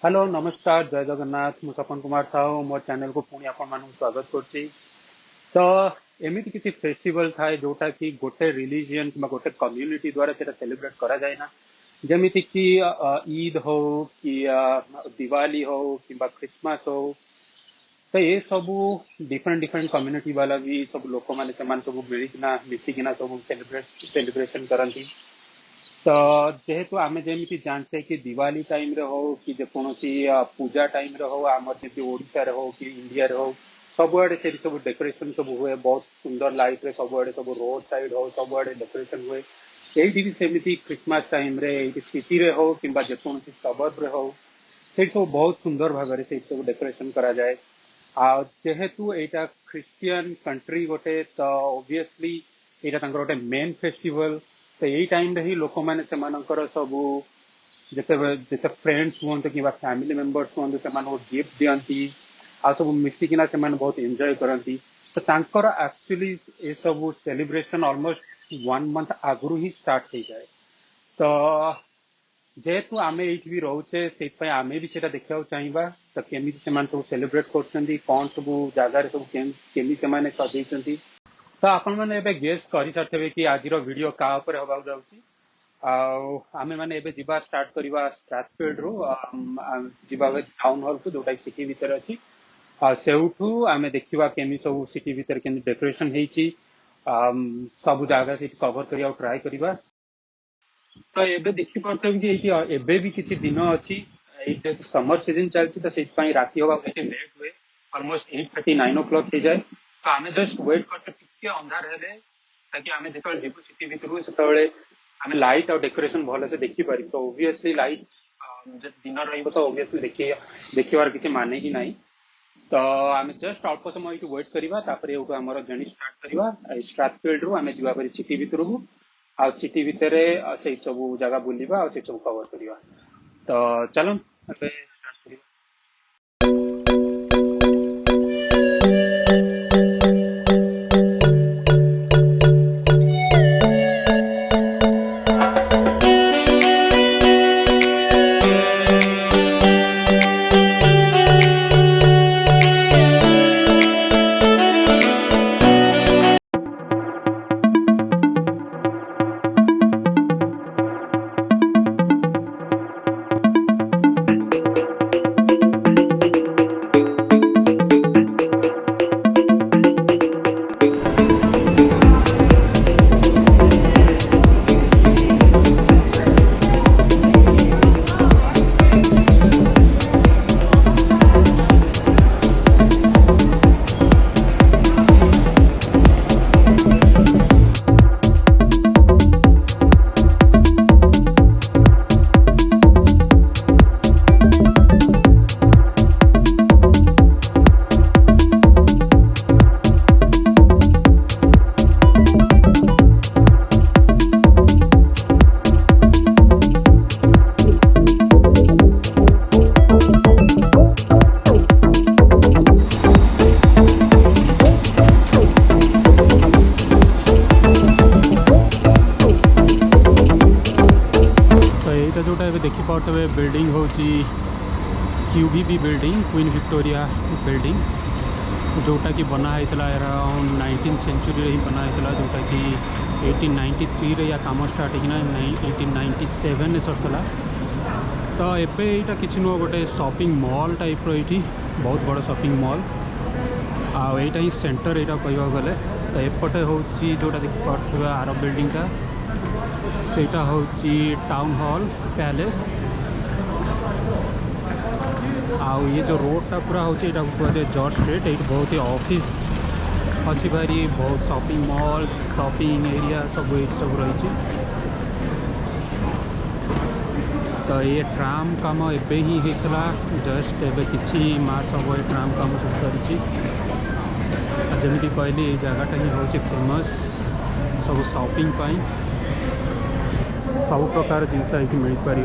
Hello नमस्कार जय जगन्नाथ मु सपन कुमार साहू मोर चैनल को पुणी आपण मानक स्वागत करछि। तो एमिति किसी फेस्टिवल थाए जोटा कि गोटे रिलीजियन कि गोटे कम्युनिटी द्वारा सेटा सेलिब्रेट करा जाए ना। जेमिति कि ईद हो कि दिवाली हो कि क्रिसमस हो। तो ये सब डिफरेंट डिफरेंट कम्युनिटी वाला भी सब लोक माने सब मिलिकिना मिसिकिना सब सेलिब्रेशन करती। तो जेहेतु आमे जेमिति जानते कि दिवाली टाइम रे हो कि जेकोसी पूजा टाइम रे हो आमर जैसे ओडिशा रे हो कि इंडिया रे हो सबुआड़े से सब डेकोरेशन सब हुए बहुत सुंदर लाइट रे सबुआड़े सब रोड साइड हो सबुआड़े डेकोरेशन हुए। यही भी सेमिति क्रिसमस टाइम रे एठी सिटी रे हो किंबा जेकोसी सबर्ब रे हो से सब बहुत सुंदर भाग से सब डेकोरेशन करा जाए। आ जेहेतु एटा क्रिश्चियन कंट्री गोटे तो ऑब्वियसली एटा तांकर गोटे मेन फेस्टिवल। तो यही टाइम रे ही लोक माने सेमानकर सबु जते जते फ्रेंड्स हुअंतु कि फैमिली मेंबर्स हुअंतु सेमानको गिफ्ट दियंती आ सब मिसिकिना सेमान बहुत एंजॉय करती। तो तांकर एक्चुअली ये सब सेलिब्रेशन ऑलमोस्ट 1 मंथ आगु ही स्टार्ट हो जाए। तो जेहेतु आमे एठी भी रोचे से आमे भी सेटा देखा चाहिए तो केमी से सब सेलिब्रेट कर कौन सब जगार सब केमी से सजेइछंती। तो आपण मैंने एबे गेस कर सारे कि आज वीडियो का ऊपर हवा जाउची। आमे माने एबे जिबा स्टार्ट करवा स्ट्राथफील्ड रो जिबा टाउन हॉल को जोटा सिटी भीतर अछि। सेउठू आमे देखिवा केमी सब सिटी भीतर केमी डेकोरेशन हेची सब जगह से कवर करिया ट्राई करवा। तो एबे देखि पारथबे कि एठी एबे भी किछि दिन अछि एटा समर सीजन चलछि तो सेति राति होबा एटे लेट हुए ऑलमोस्ट 8:39 ओ क्लॉक हो जाए। तो आमे जस्ट वेट करते टिके अंधार हेले ताकि आमे जेतल जीवु सिटी भितरु सेतबेले आमे लाइट और डेकोरेशन भले से देखि पारि। तो ऑब्वियसली लाइट जे दिन रहइबो तो ऑब्वियसली देखिबार किछि माने ही नाही। तो आमे जस्ट अल्प समय एटु वेट करिवा तापर एटु हमर जर्नी स्टार्ट करिवा स्ट्राथफील्ड रु आमे जिबा पारि सिटी भितरु आ सिटी भितर से सब जगह बुलवा और से सब कवर करवा। तो चलो एबे स्टार्ट करिवा। जोटा ए देखी पारे बिल्डिंग हूँ क्यूबीबी बिल्डिंग क्वीन विक्टोरिया बिल्डिंग जोटा कि बनाई अराउंड 19th सेंचुरी ही बनाई जोटा कि 1893 रे या काम स्टार्ट होना 1897 सरला। तो एबे यहाँ किसी नुह गोटे शॉपिंग मॉल टाइप रही बहुत बड़ा शॉपिंग मॉल आईटा ही सेंटर यहाँ कह गले। तो एपटे हूँ जोटा देखी पारे आर बिल्डिंग टा सेटा हूँ टाउन हॉल पैलेस आउ ये जो रोड टा पूरा हूँ कह जॉर्ज स्ट्रीट ये बहुत ही ऑफिस अच्छी भारी बहुत शॉपिंग मॉल शॉपिंग एरिया सब रही। तो ये ट्राम काम एबे ही होता जस्ट एबे किछि मास हम ये ट्राम काम सरी जमी कहली जगटा ही हूँ फेमस सब शॉपिंग सब प्रकार जिनस ये मिल पार।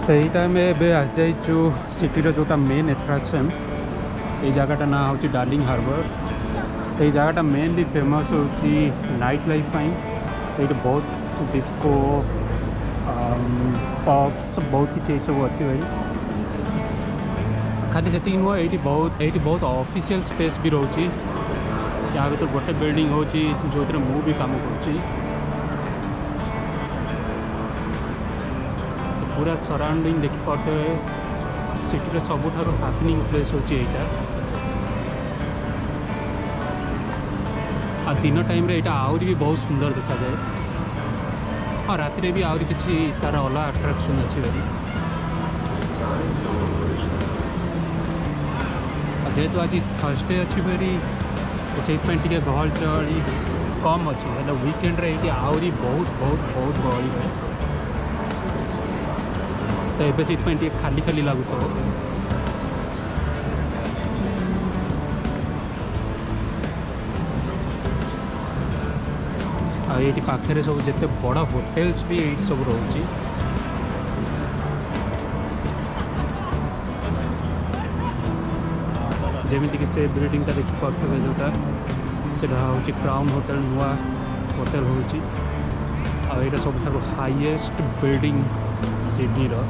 तो यहीटा आम ए आस जाइचु सिटीर जोटा मेन एट्राक्शन ये जगटा ना हूँ डार्लिंग हार्बर। तो ये जगटा मेनली फेमस हो नाइट लाइफ ये बहुत डिस्को पब्स बहुत किसी सब अच्छी भाई खाली से नुह ये बहुत ऑफिशियल स्पेस भी रोचे यहाँ भर गोटे बिल्डिंग हो जो मु भी काम कर पूरा सराउंडिंग देखिपे सिटी सबुठ हैपनिंग प्लेस हो दिन टाइम रे आहरी भी बहुत सुंदर देखा जाए और राति भी आहरी किसी तार अलग अट्राक्शन अच्छी भाई जेहेतु आज थर्सडे अच्छी भारी से गहल चहली कम अच्छी है वीकेंड रे ये आहरी बहुत बहुत बहुत गहली है तो ये से खाली खाली लगुत ये पाखे सब जिते बड़ा होटेल्स भी ये सब रोचे जमीक से बिल्डिंगटा देखिपे जोटा से हूँ क्राउन होटल नुआ होटल हो यहाँ सब हाईएस्ट बिल्डिंग सिडनी रो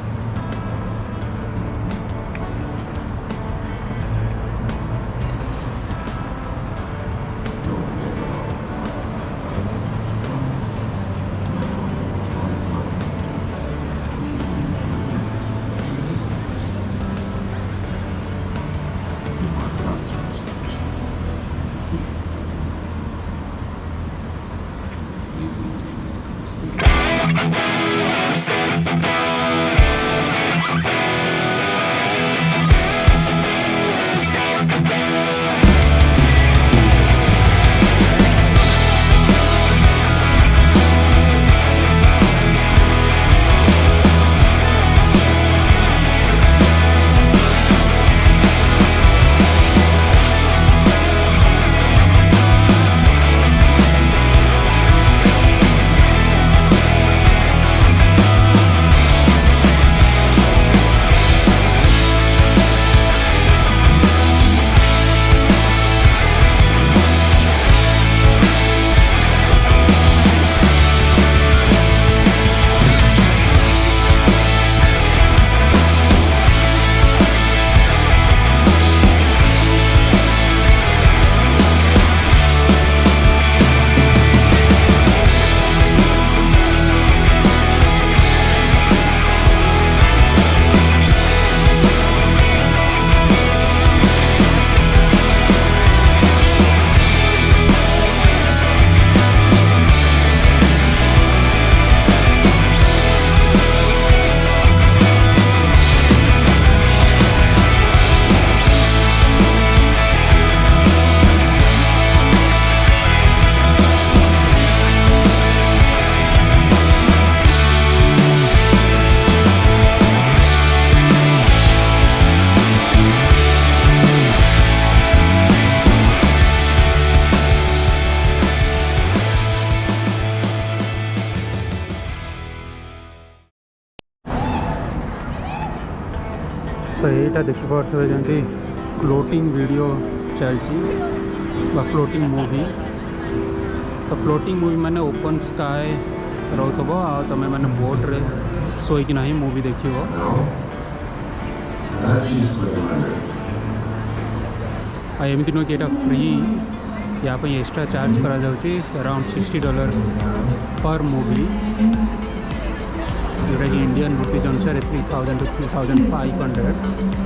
तो यहाँ देखिपे जमी फ्लोटिंग वीडियो चलती फ्लोटिंग मूवी तो फ्लोटिंग मूवी माने ओपन स्काए रोथबो आ तमे माने बोट रे सोईकिना ही मूवी देखिबो आ एमती नुह कि यहाँ फ्री यहाँ एक्स्ट्रा चार्ज करा जाउची अराउंड $60 पर मूवी जोटा कि इंडियन रुपीज अनुसार 3000 to 3500।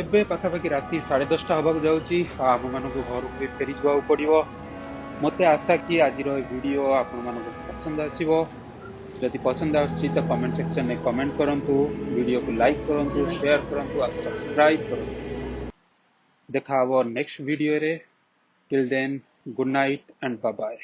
ଏବେ ପାଖାପାଖି ରାତି 10:30 ହବାକୁ ଯାଉଛି। ଆମ ମାନଙ୍କୁ ଘରକୁ ବି ଫେରି ଯିବାକୁ ପଡିବ। ମତେ ଆଶା କି ଆଜିର ଏ ଭିଡିଓ ଆପଣମାନଙ୍କୁ ପସନ୍ଦ ଆସିବ। ଯଦି ପସନ୍ଦ ଆସୁଛି ତ କମେଣ୍ଟ ସେକ୍ସନରେ କମେଣ୍ଟ କରନ୍ତୁ, ଭିଡିଓକୁ ଲାଇକ୍ କରନ୍ତୁ, ସେୟାର କରନ୍ତୁ ଆଉ ସବସ୍କ୍ରାଇବ କରନ୍ତୁ। ଦେଖା ହବ ନେକ୍ସଟ ଭିଡିଓରେ। Till then, good night and bye bye.